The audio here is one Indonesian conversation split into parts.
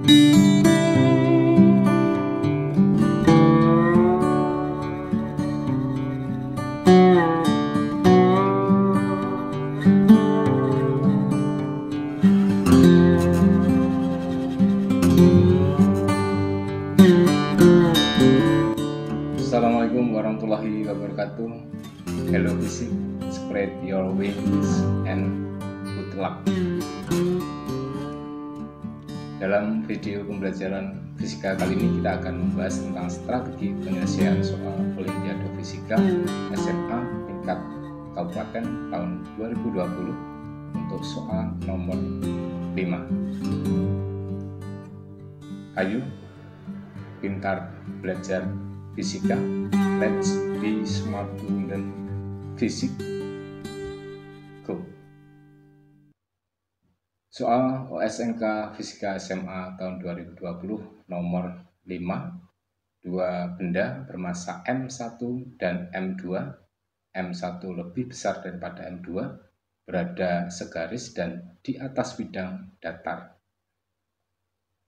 Assalamualaikum warahmatullahi wabarakatuh. Hello Fisik, spread your wings and good luck. Dalam video pembelajaran fisika kali ini kita akan membahas tentang strategi penyelesaian soal Olimpiade Fisika SMA tingkat Kabupaten tahun 2020 untuk soal nomor 5. Ayo pintar belajar fisika, let's be smart to learn physics. Go. Soal OSNK Fisika SMA tahun 2020 nomor 5. Dua benda bermassa M1 dan M2. M1 lebih besar daripada M2, berada segaris dan di atas bidang datar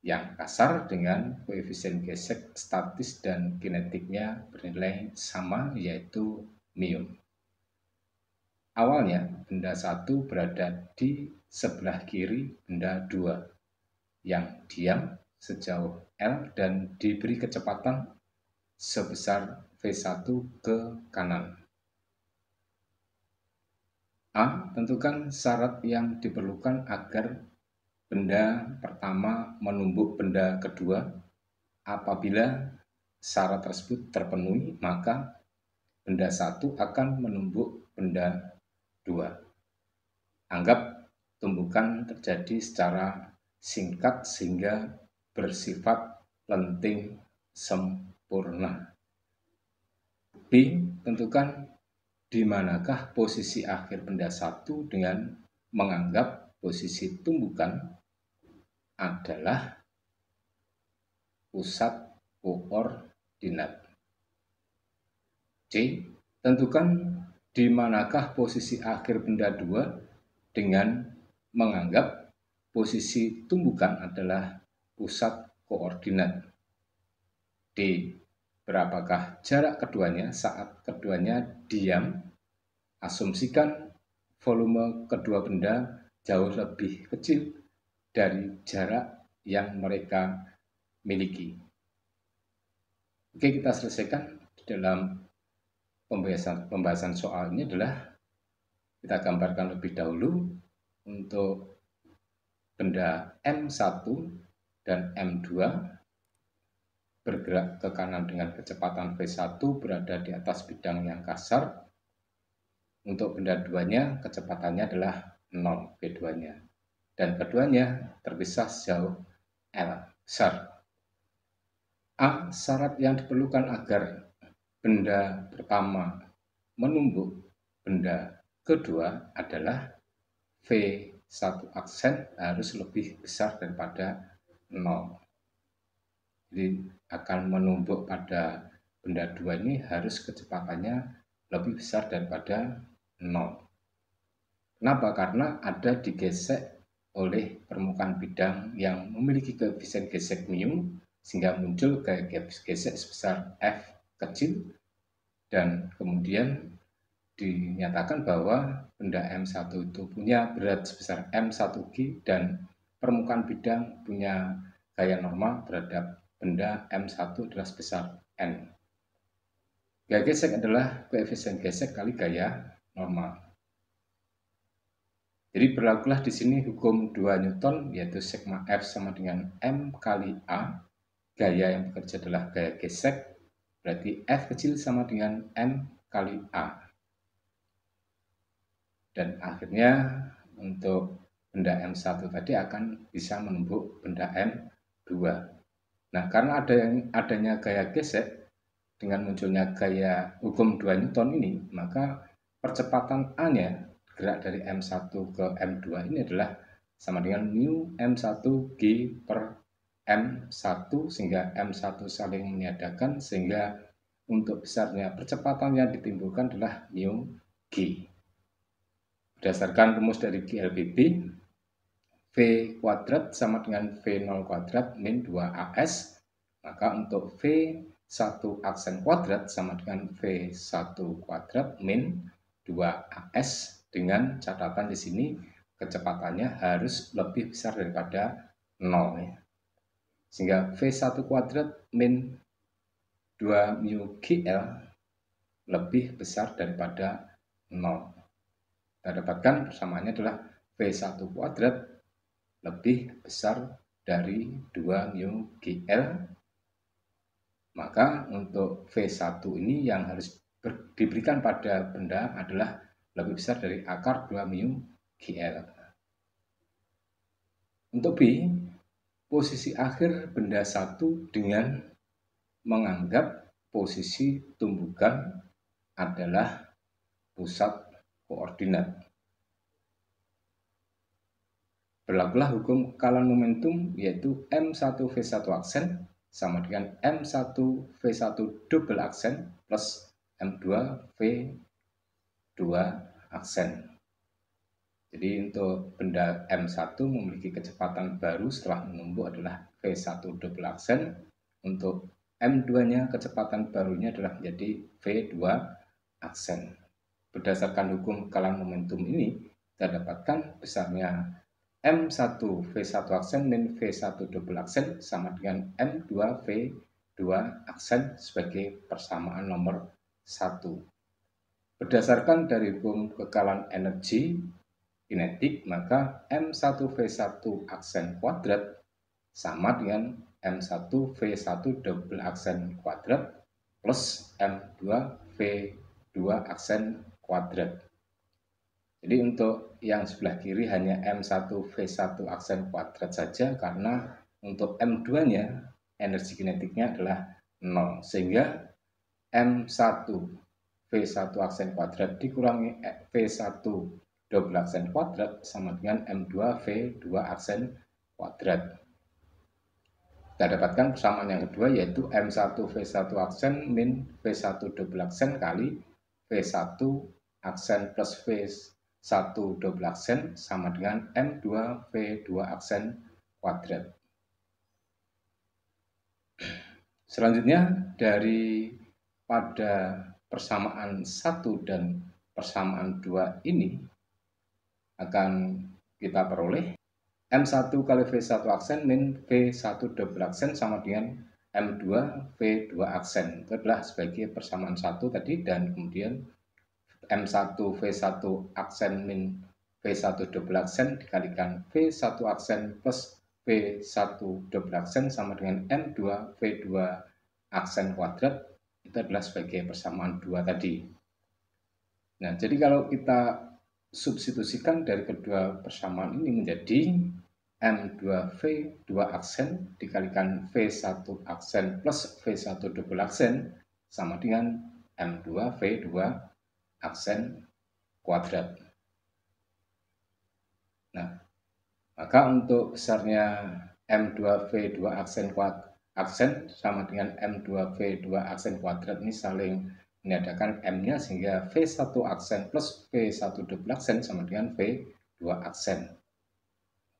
yang kasar dengan koefisien gesek statis dan kinetiknya bernilai sama, yaitu mu. Awalnya benda 1 berada di sebelah kiri benda 2 yang diam sejauh L dan diberi kecepatan sebesar V1 ke kanan. A. Tentukan syarat yang diperlukan agar benda pertama menumbuk benda kedua. Apabila syarat tersebut terpenuhi, maka benda 1 akan menumbuk benda 2. Anggap tumbukan terjadi secara singkat sehingga bersifat lenting sempurna. B. Tentukan di manakah posisi akhir benda 1 dengan menganggap posisi tumbukan adalah pusat koordinat. C. Tentukan di manakah posisi akhir benda 2 dengan menganggap posisi tumbukan adalah pusat koordinat. D. Berapakah jarak keduanya saat keduanya diam? Asumsikan volume kedua benda jauh lebih kecil dari jarak yang mereka miliki. Oke, kita selesaikan dalam pembahasan soal ini adalah kita gambarkan lebih dahulu untuk benda M1 dan M2 bergerak ke kanan dengan kecepatan V1 berada di atas bidang yang kasar. Untuk benda 2-nya kecepatannya adalah 0 V2-nya, dan keduanya terpisah sejauh L besar. A. Syarat yang diperlukan agar benda pertama menumbuk benda kedua adalah V1 aksen harus lebih besar daripada 0. Jadi akan menumbuk pada benda 2 ini harus kecepatannya lebih besar daripada 0. Kenapa? Karena ada digesek oleh permukaan bidang yang memiliki koefisien gesek mu, sehingga muncul gaya gesek sebesar F kecil, dan kemudian dinyatakan bahwa benda M1 itu punya berat sebesar M1G dan permukaan bidang punya gaya normal terhadap benda M1 adalah sebesar N. Gaya gesek adalah koefisien gesek kali gaya normal. Jadi berlakulah di sini hukum 2 Newton, yaitu sigma F sama dengan M kali A. Gaya yang bekerja adalah gaya gesek, berarti F kecil sama dengan M kali A. Dan akhirnya untuk benda M1 tadi akan bisa menumbuk benda M2. Nah, karena adanya gaya gesek dengan munculnya gaya hukum 2 Newton ini, maka percepatan A-nya gerak dari M1 ke M2 ini adalah sama dengan mu M1G per M1, sehingga M1 saling meniadakan, sehingga untuk besarnya percepatan yang ditimbulkan adalah mu G. Berdasarkan rumus dari GLBB, V kuadrat sama dengan V0 kuadrat min 2AS. Maka untuk V1 aksen kuadrat sama dengan V1 kuadrat min 2AS, dengan catatan di sini kecepatannya harus lebih besar daripada 0 ya. Sehingga V1 kuadrat min 2 mu GL lebih besar daripada 0. Kita dapatkan persamaannya adalah V1 kuadrat lebih besar dari 2 mu GL. Maka untuk V1 ini yang harus diberikan pada benda adalah lebih besar dari akar 2 mu GL. Untuk B, posisi akhir benda 1 dengan menganggap posisi tumbukan adalah pusat koordinat. Berlakulah hukum kekalahan momentum, yaitu M1V1 aksen sama dengan M1V1 double aksen plus M2V2 aksen. Jadi untuk benda M1 memiliki kecepatan baru setelah menumbuk adalah V1 double aksen. Untuk M2-nya kecepatan barunya adalah menjadi V2 aksen. Berdasarkan hukum kekalahan momentum ini, kita dapatkan besarnya M1 V1 aksen min V1 double aksen sama dengan M2 V2 aksen sebagai persamaan nomor 1. Berdasarkan dari hukum kekalahan energi kinetik, maka M1 V1 aksen kuadrat sama dengan M1 V1 double aksen kuadrat plus M2 V2 aksen kuadrat. Jadi untuk yang sebelah kiri hanya M1 V1 aksen kuadrat saja, karena untuk M2-nya energi kinetiknya adalah 0. Sehingga M1 V1 aksen kuadrat dikurangi V1 double aksen kuadrat sama dengan M2 V2 aksen kuadrat. Kita dapatkan persamaan yang kedua, yaitu M1 V1 aksen min V1 double aksen kali V1 aksen plus V1 double aksen sama dengan M2 V2 aksen kuadrat. Selanjutnya dari pada persamaan 1 dan persamaan 2 ini akan kita peroleh M1 kali V1 aksen min V1 double aksen sama dengan M2 V2 aksen. Itu adalah sebagai persamaan 1 tadi, dan kemudian M1 V1 aksen min V1 double aksen dikalikan V1 aksen plus V1 double aksen sama dengan M2 V2 aksen kuadrat. Itu adalah sebagai persamaan 2 tadi. Nah, jadi kalau kita substitusikan dari kedua persamaan ini menjadi M2 V2 aksen dikalikan V1 aksen plus V1 double aksen sama dengan M2 V2 aksen kuadrat. Nah, maka untuk besarnya M2 V2 aksen sama dengan M2 V2 aksen kuadrat ini saling meniadakan M-nya, sehingga V1 aksen plus V1 double aksen sama dengan V2 aksen.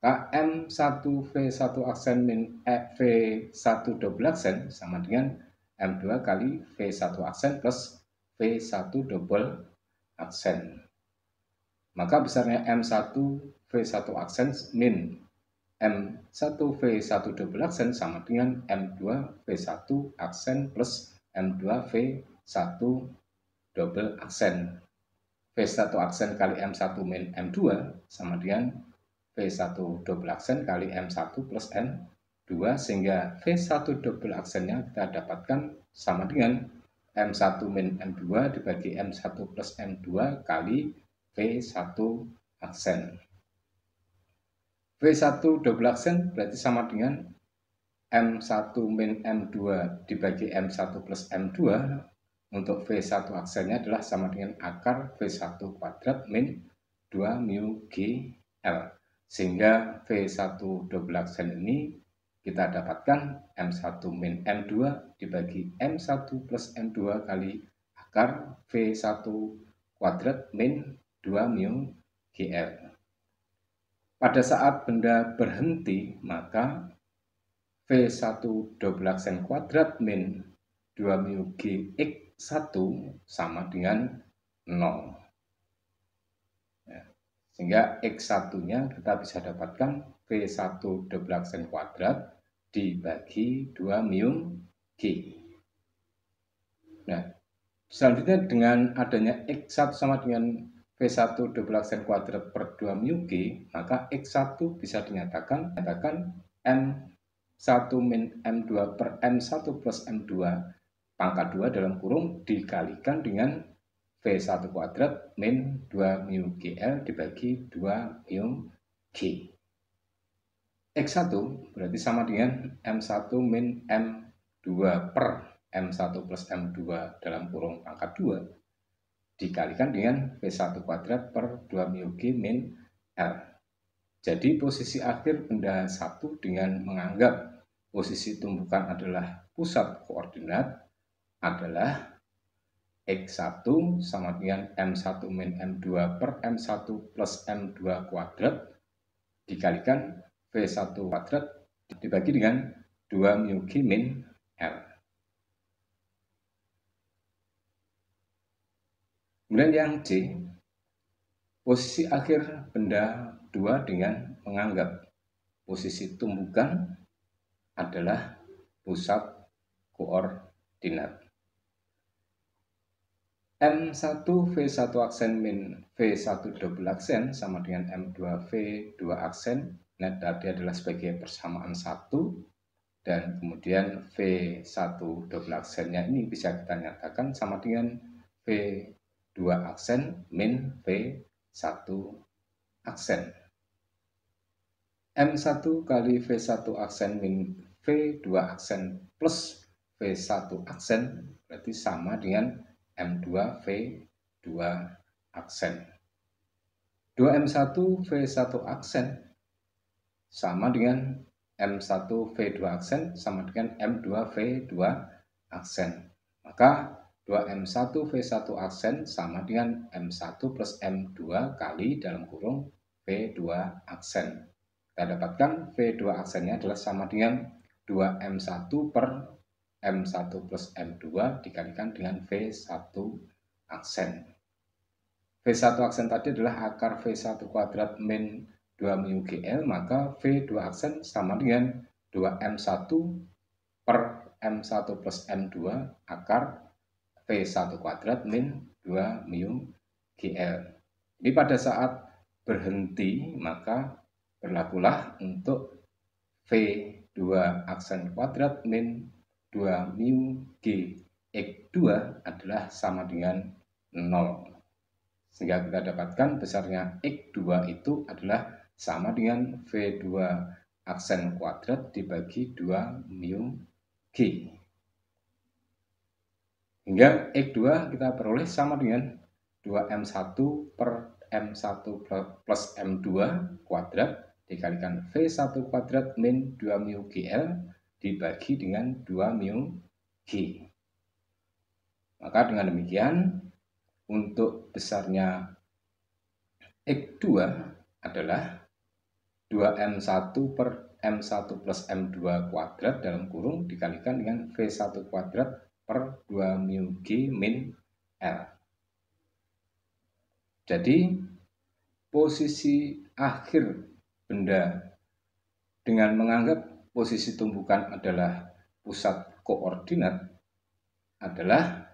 Maka M1 V1 aksen min V1 double aksen sama dengan M2 kali V1 aksen plus V1 double aksen. Maka besarnya M1 V1 aksen min M1 V1 double aksen sama dengan M2 V1 aksen plus M2 V1 double aksen. V1 aksen kali M1 min M2 sama dengan V1 double aksen kali M1 plus M2, sehingga V1 double aksennya kita dapatkan sama dengan M1 min M2 dibagi M1 plus M2 kali V1 aksen. V1 double aksen berarti sama dengan M1 min M2 dibagi M1 plus M2. Untuk V1 aksennya adalah sama dengan akar V1 kuadrat min 2 mu GL. Sehingga V1 double aksen ini kita dapatkan M1 min M2 dibagi M1 plus M2 kali akar V1 kuadrat min 2 mu GL. Pada saat benda berhenti, maka V1 double aksen kuadrat min 2 mu G X1 sama dengan 0. Ya, sehingga X1-nya kita bisa dapatkan V1 double aksen kuadrat dibagi 2 mu G. Nah, selanjutnya dengan adanya X1 sama dengan V1 double aksen kuadrat per 2 mu G, maka X1 bisa dinyatakan M1 min M2 per M1 plus M2 pangkat 2 dalam kurung dikalikan dengan V1 kuadrat min 2 mu GL dibagi 2 mu G. X1 berarti sama dengan M1 min M2 per M1 plus M2 dalam kurung pangkat 2 dikalikan dengan V1 kuadrat per 2 mu G min L. Jadi posisi akhir benda 1 dengan menganggap posisi tumbukan adalah pusat koordinat adalah X1 sama dengan M1 min M2 per M1 plus M2 kuadrat dikalikan V1 kuadrat dibagi dengan 2 mu G min L. Kemudian yang C, posisi akhir benda 2 dengan menganggap posisi tumbukan adalah pusat koordinat. M1 V1 aksen min V1 double aksen sama dengan M2 V2 aksen. Nah, tadi adalah sebagai persamaan 1 dan kemudian V1 double aksennya ini bisa kita nyatakan sama dengan V2 aksen min V1 aksen. M1 kali V1 aksen min V2 aksen plus V1 aksen berarti sama dengan M2 V2 aksen. 2M1 V1 aksen sama dengan M1 V2 aksen sama dengan M2 V2 aksen. Maka 2M1 V1 aksen sama dengan M1 plus M2 kali dalam kurung V2 aksen. Kita dapatkan V2 aksennya adalah sama dengan 2M1 per M1 plus M2 dikalikan dengan V1 aksen. V1 aksen tadi adalah akar V1 kuadrat min 2 mu GL, maka V2 aksen sama dengan 2M1 per M1 plus M2 akar V1 kuadrat min 2 mu GL. Jadi pada saat berhenti maka berlakulah untuk V2 aksen kuadrat min 2 mu G X2 adalah sama dengan 0. Sehingga kita dapatkan besarnya X2 itu adalah sama dengan V2 aksen kuadrat dibagi 2 mu G. Hingga X2 kita peroleh sama dengan 2M1 per M1 plus M2 kuadrat dikalikan V1 kuadrat min 2 mu GL dibagi dengan 2 mu G. Maka dengan demikian untuk besarnya X2 adalah 2M1 per M1 plus M2 kuadrat dalam kurung dikalikan dengan V1 kuadrat per 2 mu G min L. Jadi posisi akhir benda dengan menganggap posisi tumbukan adalah pusat koordinat adalah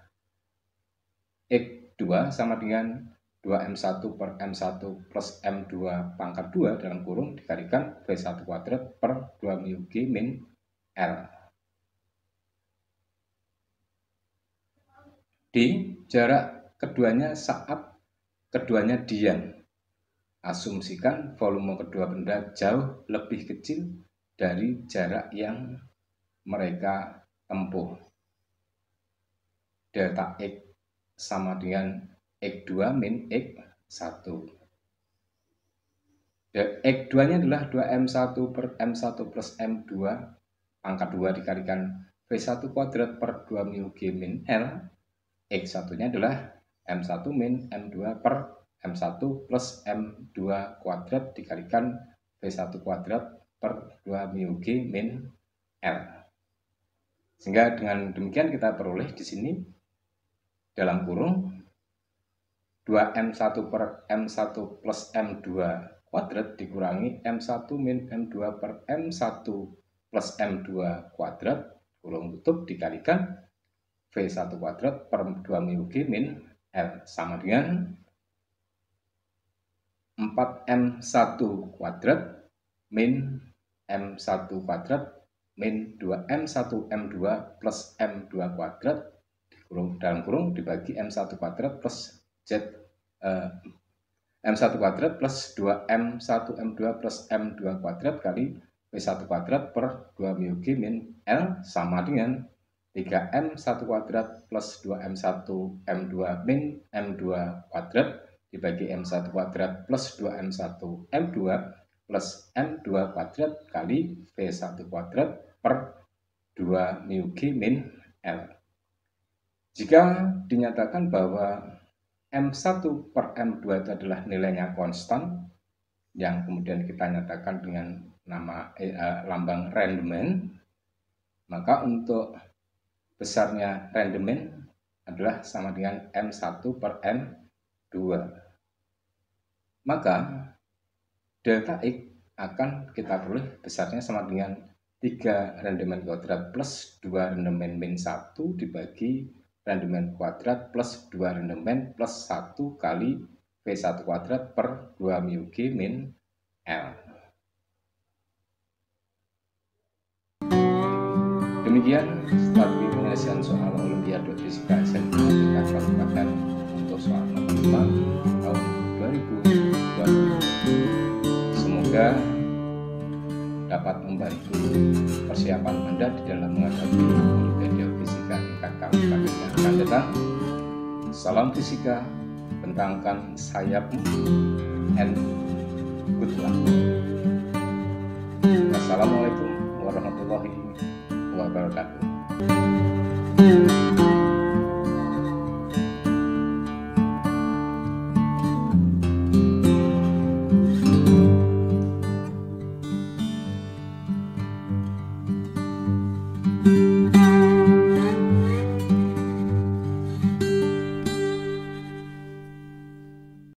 X2 sama dengan 2M1 per M1 plus M2 pangkat 2 dalam kurung dikalikan V1 kuadrat per 2 mu G min L. Di jarak keduanya saat keduanya diam. Asumsikan volume kedua benda jauh lebih kecil dari jarak yang mereka tempuh. Delta X sama dengan X2 min X1. X2-nya adalah 2M1 per M1 plus M2 pangkat 2 dikalikan V1 kuadrat per 2 mu G min L. X1-nya adalah M1 min M2 per M1 plus M2 kuadrat dikalikan V1 kuadrat per 2 mu G min L. Sehingga dengan demikian kita peroleh di sini dalam kurung 2M1 per M1 plus M2 kuadrat dikurangi M1 min M2 per M1 plus M2 kuadrat kurung tutup dikalikan V1 kuadrat per 2 mu G min L sama dengan 4M1 kuadrat min M1 kuadrat min 2M1 M2 plus M2 kuadrat dalam kurung dibagi M1 kuadrat plus M1 kuadrat plus 2M1 M2 plus M2 kuadrat kali V1 kuadrat per 2 mu G min L sama dengan 3M1 kuadrat plus 2M1 M2 min M2 kuadrat dibagi M1 kuadrat plus 2M1 M2 plus M2 kuadrat kali V1 kuadrat per 2 mu G min L. Jika dinyatakan bahwa M1 per M2 itu adalah nilainya konstan, yang kemudian kita nyatakan dengan nama lambang Riemann, maka untuk besarnya Riemann adalah sama dengan M1 per M2. Maka delta X akan kita peroleh besarnya sama dengan 3 Riemann kuadrat plus 2 Riemann min 1 dibagi Riemann kuadrat plus 2 Riemann plus 1 kali V1 kuadrat per 2 mu G min L. Demikian strategi penyelesaian soal Olimpiade Fisika SMK tingkat kabupaten untuk soal nomor 5 tahun 2020. Semoga dapat membantu persiapan Anda di dalam menghadapi Olimpiade Fisika tingkat kabupaten yang akan datang. Salam fisika, bentangkan sayapmu, and good luck. Wassalamualaikum warahmatullahi wabarakatuh.